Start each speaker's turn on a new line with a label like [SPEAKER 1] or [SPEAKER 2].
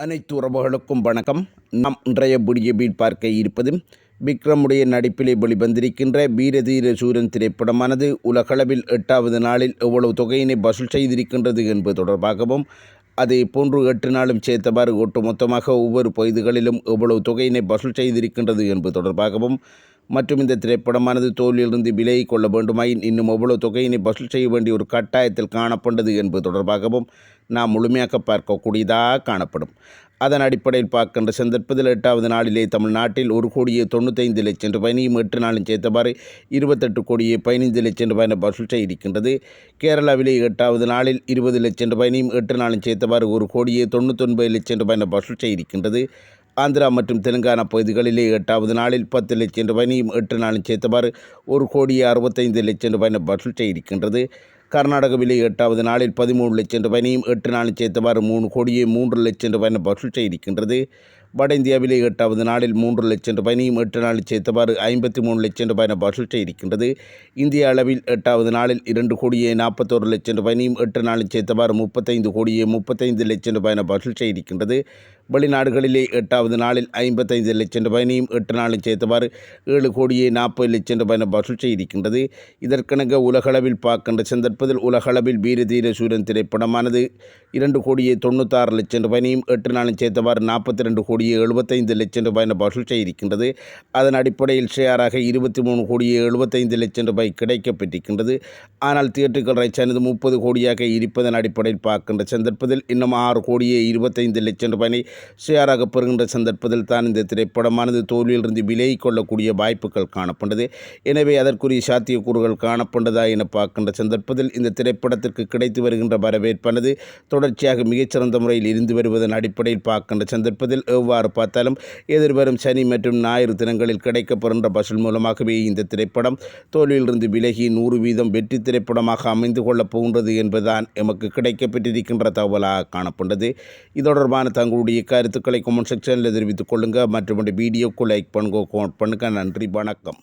[SPEAKER 1] அனைத்து உறவுகளுக்கும் வணக்கம். நாம் இன்றைய வீடியோவில் பார்க்க இருப்பது விக்ரமுடைய நடிப்பிலே வெளிவந்திருக்கின்ற வீரதீர சூரன் திரைப்படமானது உலகளவில் 8வது நாளில் எவ்வளவு தொகையினை வசூல் செய்திருக்கின்றது என்பது தொடர்பாகவும், அதே போன்று 8 நாளும் சேர்த்தவாறு ஒட்டுமொத்தமாக ஒவ்வொரு பகுதிகளிலும் எவ்வளவு தொகையினை வசூல் செய்திருக்கின்றது என்பது தொடர்பாகவும், மற்றும் இந்த திரைப்படமானது தோல்வியிலிருந்து விலகிக் கொள்ள வேண்டுமாயின் இன்னும் எவ்வளவு தொகையினை வசூல் செய்ய வேண்டிய ஒரு கட்டாயத்தில் காணப்பட்டது என்பது தொடர்பாகவும் நாம் முழுமையாக பார்க்கக்கூடியதாக காணப்படும். அதன் அடிப்படையில் பார்க்கின்ற சந்தர்ப்பத்தில் 8வது நாளிலே தமிழ்நாட்டில் 1,95,00,000 ரூபாயினையும் 8 நாளும் சேர்த்தவாறு 28,15,00,000 ரூபாயினை வசூல் செய்திருக்கின்றது. கேரளாவிலே 8வது நாளில் 20,00,000 ரூபாயினையும் 8 நாளும் சேர்த்தவாறு 1,99,00,000 ரூபாயினை வசூல் செய்திருக்கின்றது. ஆந்திரா மற்றும் தெலுங்கானா பகுதிகளிலே 8வது நாளில் 10,00,000 ரூபாயினையும் 8 நாளும் சேர்த்தவாறு 1,65,00,000 ரூபாயினை வசூல் செய்திருக்கின்றது. கர்நாடகாவிலே 8வது நாளில் 13,00,000 ரூபாயினையும் 8 நாளும் சேர்த்தவாறு 3,03,00,000 ரூபாயினை வசூல் செய்திருக்கின்றது. வட இந்தியாவிலே 8வது நாளில் 3,00,000 ரூபாயினையும் 8 நாளும் சேர்த்தவாறு 53,00,000 ரூபாயினை வசூல் செய்திருக்கின்றது. இந்திய அளவில் 8வது நாளில் 2,41,00,000 ரூபாயினையும் 8 நாளும் சேர்த்தவாறு 35,35,00,000 ரூபாயினை வசூல் செய்திருக்கின்றது. வெளிநாடுகளிலே 8வது நாளில் 55,00,000 ரூபாயினையும் 8 நாளும் சேர்த்தவாறு 7,40,00,000 ரூபாயினை வசூல் செய்திருக்கின்றது. இதற்கெனக உலகளவில் பார்க்கின்ற சந்தர்ப்பத்தில் உலகளவில் வீரதீர சூரன் திரைப்படமானது 2,96,00,000 ரூபாயினையும் 8 நாளும் சேர்த்தவாறு 42,75,00,000 ரூபாயினை வசூல் செய்திருக்கின்றது. அதன் அடிப்படையில் ஷேராக 23,75,00,000 ரூபாய் கிடைக்கப்பெற்றிருக்கின்றது. ஆனால் தியேட்டர்கள் ரைட்ஸானது 30 கோடியாக இருப்பதன் அடிப்படையில் பார்க்கின்ற சந்தர்ப்பத்தில் இன்னும் 6,25,00,000 ரூபாயினை ஷேராக பெறுகின்ற சந்தர்ப்பத்தில் தான் இந்த திரைப்படமானது தோல்வியிலிருந்து விலகிக் கொள்ளக்கூடிய வாய்ப்புகள் காணப்பட்டது. எனவே அதற்குரிய சாத்தியக்கூறுகள் காணப்பட்டதா என பார்க்கின்ற சந்தர்ப்பத்தில் இந்த திரைப்படத்திற்கு கிடைத்து வருகின்ற வரவேற்பானது தொடர்ச்சியாக மிகச்சிறந்த முறையில் இருந்து வருவதன் அடிப்படையில் பார்க்கின்ற சந்தர்ப்பத்தில் எவ்வாறு பார்த்தாலும் எதிர்வரும் சனி மற்றும் ஞாயிறு தினங்களில் கிடைக்கப்பெறுகின்ற வசூல் மூலமாகவே இந்த திரைப்படம் தோல்வியிலிருந்து விலகி 100% வெற்றி திரைப்படமாக அமைந்து கொள்ளப் போகின்றது என்பதுதான் எமக்கு கிடைக்கப்பெற்றிருக்கின்ற தகவலாக காணப்பட்டது. இது தொடர்பான தங்களுடைய கருத்துக்களை கமெண்ட் செக்ஷனில் தெரிவித்துக் கொள்ளுங்கள். மற்றும் வீடியோக்கு லைக் பண்ணுங்க, கமெண்ட் பண்ணுங்கள். நன்றி, வணக்கம்.